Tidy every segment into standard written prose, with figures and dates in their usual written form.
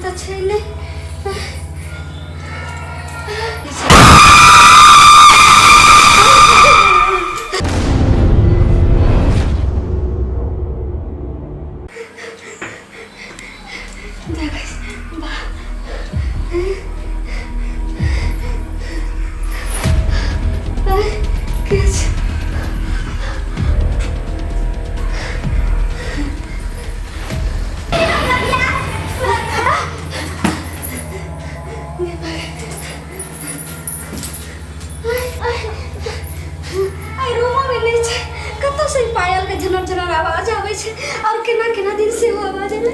तो छै नहीं। पायल के झनर झनर आवाज आवे छे और केना केना दिन से वो आवाज आवे।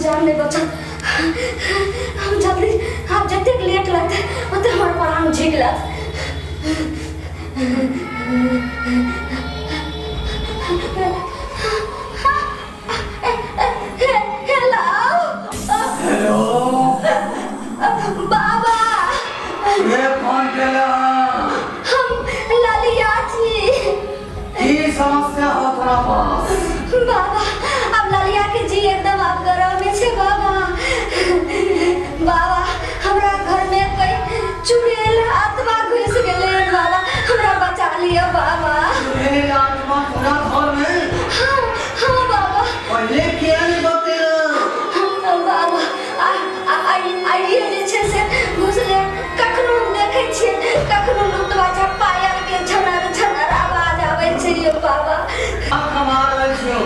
जान नहीं बचा। हम जल्दी आप जल्दी लेट लगते मतलब हमारे प्राण झिक लत। हेलो बाबा ये कौन केला? हम लालिया जी। ये समस्या हो थोड़ा पास बाबा अब लालिया के जी एकदम आप गरम में छे बाबा। बाबा हमरा घर में कोई चुड़ैल आत्मा घुस गेले बाबा हमरा बचा लियो बाबा। चुड़ैल आत्मा पूरा घर में? हाँ हाँ बाबा। पहले क्या नहीं बते बाबा आइए जे छे से घुसले कखनो देखे छिए कखनो लुटवा पायल के झनर झनर आवाज आवे छै यो बाबा। अब कमाल है छो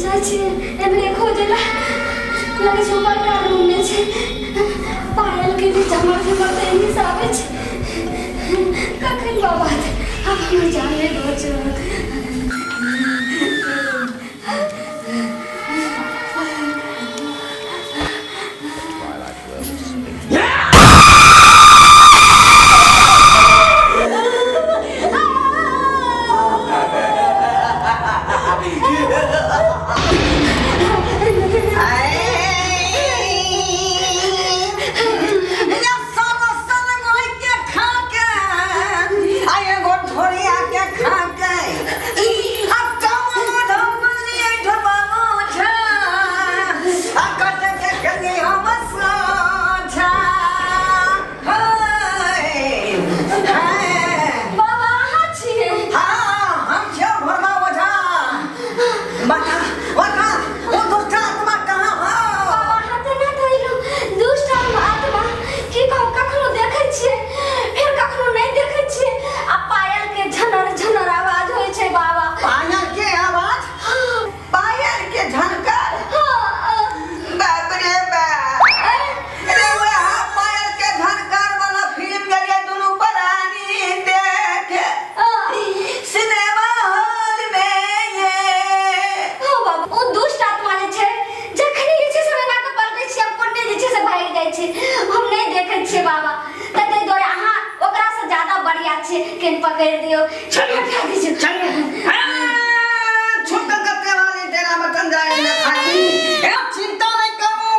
जाछी एमने खोजला लगे छै बड़का रूम में छै पायल के भी झमर झमर ते एनी साबे छै कखन बाबा अब हम जाने दो छ। पकड़ दियो। हटा दीजिए। छुट्टा करने वाली तेरा बटन जाएगा खाती। चिंता नहीं करो।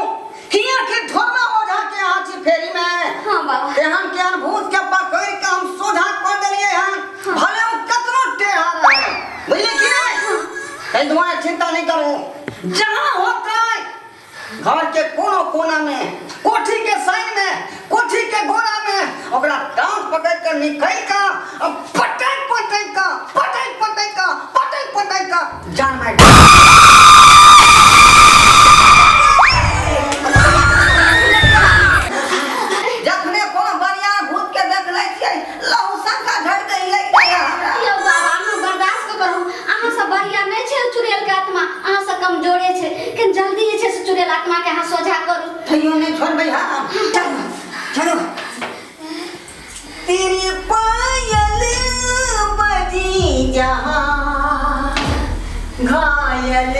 किया के धोना हो जाके आज फेरी में। हाँ बाबा। ते हम के अनुभूत के पकड़ के हम सोझा कर दिए हैं। भले वो कतनो टेढ़ा रहे। बुझले कि नहीं? कहीं तुम्हारी चिंता नहीं करो। जहाँ होता है घर के कोनो कोना में, कोठी के साइड में, कोठी के गोरा में, ओकरा टांग पकड़ कर निकल का, अब पटक का जान मार। जखने कोनो बढ़िया भूत के देख लै छियै, लहू शंका झड़ गई लै गया हमरा। यो बाबा हम बर्दाश्त करू। अहाँ सब बढ़िया नहीं छे चुड़ैल के आत्मा, अहाँ सब कमजोरे छे। कि जल्दी ही छे से चुड़ैल आत्मा के अहाँ सोझा करू। थैयो नहीं छोड़ भई हां। चलो। तेरी पायल बजी जहां घायल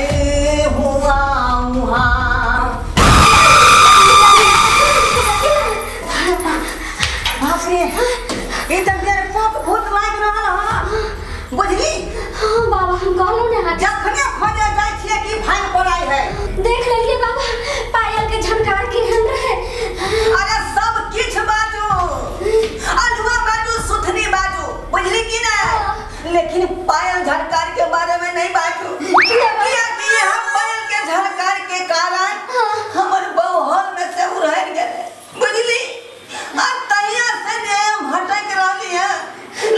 हुआ वहां। बाप रे, ये तो तेरे पाप भूत लाग रहल ह। बुझली? हाँ बाबा हम कहलू ने हटा। जखने खोजे जाय छियै कि फाइन पड़ाई है। देख लेलिए बाबा पायल के झनकार केहन रहे। अरे सब किछ बाजू, अलुआ बाजू, सुथनी बाजू, बुझली कि नहीं? लेकिन पायल झनकार के बारे में नहीं बाजू। किया कि हम पायल के झनकार के कारण हमर बहल में से उड़ैल गेले, बुझली? अब तहिया से ने हम हटक रहली है,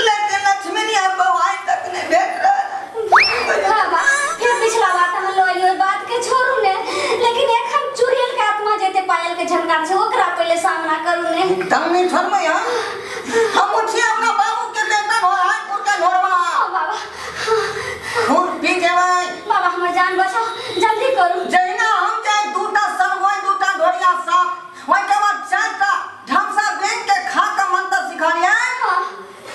लेकिन लक्ष्मी ने बवाई तक नहीं भेट रहा। बाबा फिर पिछला बात हम लोइयो बात के छोड़ू ने, लेकिन एक हम चुड़ैल के आत्मा जेते पायल के झनकार से ओकरा पहले सामना करू ने। एकदम नहीं छोड़बै हम उठी अपना बाबू के बेटा घोड़ाई पुरके घोड़वा। हाँ बाबा। खून पी जेबै। बाबा हमर जान बचाओ, जल्दी करू। जहिना हम जाए दूटा सरगोई दूटा ढोरिया साफ, ओइ के बाद चारटा ढमसा बेच के खा के मंत्र सिखालिए। हाँ।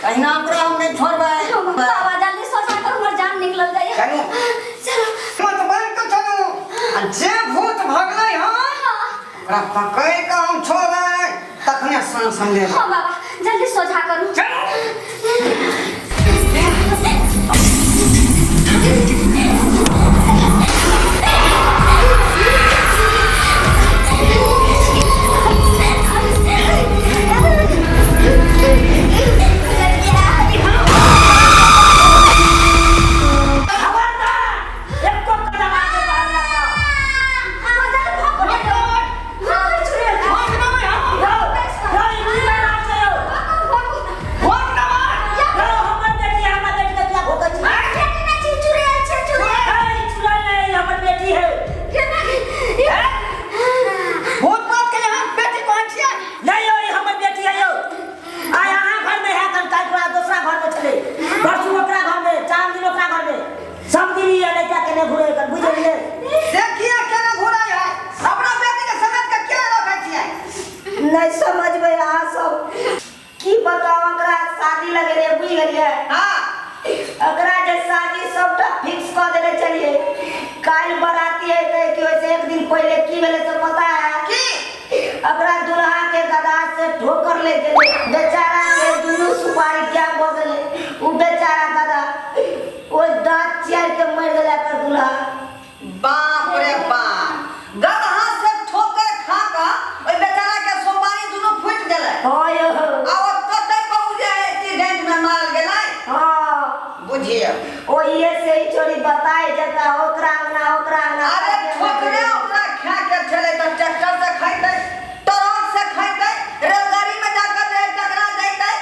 कहिना ओकरा हम नहीं छोड़बै। बाबा जल्दी सोचा कर हमर जान निकल जाए। चलो। चलो। मत बन के चलो। आ जे भूत भगलै ह, ओकरा पकड़ के हम छोड़बै, तखने सान समझे। हाँ बाबा जल्दी सोचा करू। नहीं समझबे अहाँ सब की बताओ। अकरा शादी लगे रे बुझ गेलिए। हां अकरा जे शादी सबटा फिक्स कर देले चलिए। काल बराती है कि वैसे एक दिन पहले की भेले से पता है की? अकरा दुल्हा के गदा से ठोकर ले गेले। बेचारा के दुनु सुपारी क्या हो गेले। उ बेचारा गदा ओ दांत चिर के मर गेला कर दुल्हा। बाप रे बाप, गदहा से ठोकर खा का ओइ बेचारा के सुपारी दुनु फूट गेलै। हां यो आ ओ कतै पहुंचे एक्सीडेंट में मार गेलै। हां बुझिए ओ ये से ही छोरी बताए जता ओकरा ना अरे ठोकरे ओकरा खा के चले तो ट्रैक्टर से खैतै, ट्रक से खैतै, रेलगाड़ी में जाकर रे टकरा जैतै।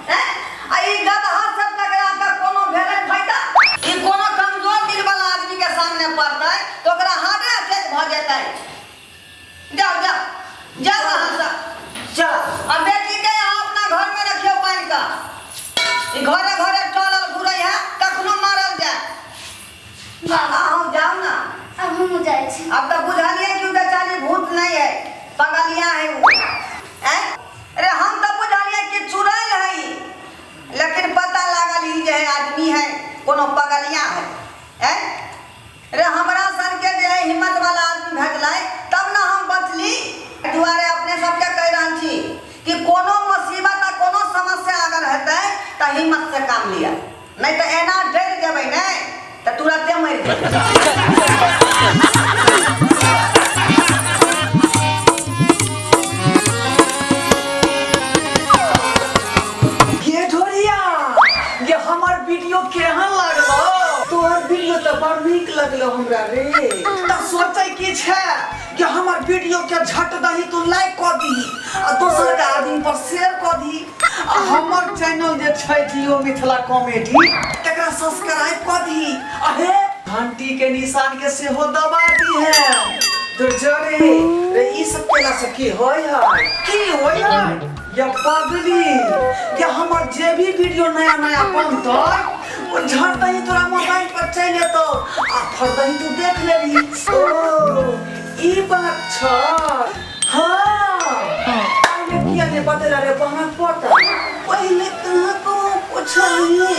हैं आ ई गदहा से टकरा के कोनो भेलै फायदा? ई कोनो कमजोर दिल वाला आदमी के सामने पड़तै तो ओकरा हार्ट अटैक भ जेतै। जाओ वहां से चल। अब बेटी के यहाँ अपना घर में रखियो पानी का। ई घरे घरे टोलल घुरै है, कखनो मारल जाए। बाबा हम जाओ ना। अब हम जाए छी। अब तो बुझलिए कि बेचारी भूत नहीं है, पगलिया है वो। हैं? अरे हम तो बुझलिए कि चुड़ैल है, लेकिन पता लागल ई जे आदमी है कोनो पगलिया है। हैं? अरे हमरा सन के जे हिम्मत वाला आदमी भेटलै तब ना हम बचली। दुआरे अपने सबके कह रहल छी कि कोनो मुसीबत आ कोनो समस्या अगर हेतै त हिम्मत से काम बात लिया नहीं तो एना डर जेबै नहीं तो तुरंते मर जेबै। ये ढोरिया ये हमार वीडियो केहन लागलो? तोहर वीडियो तो बड़ नीक लगलो हमरा रे। त सोचै की छै कि हमर वीडियो के झट दही तू लाइक क दी आ दोसर के आदमी पर शेयर क दी आ हमर चैनल जे छै जियो मिथिला कॉमेडी तकरा सब्सक्राइब क दी अहे घंटी के निशान के सेहो दबा दी है। तो जरे रे ई सब केला से की होय है? की होय है ये पगली कि हमर जे भी वीडियो नया नया बनतै वो झट दही तोरा मोबाइल पर चल एतौ आ फर दही तू देख लेबी। ओ ई बात छ। हां पहले किया ने बतेला रे बहन पता। पहले कहाँ को पूछलिए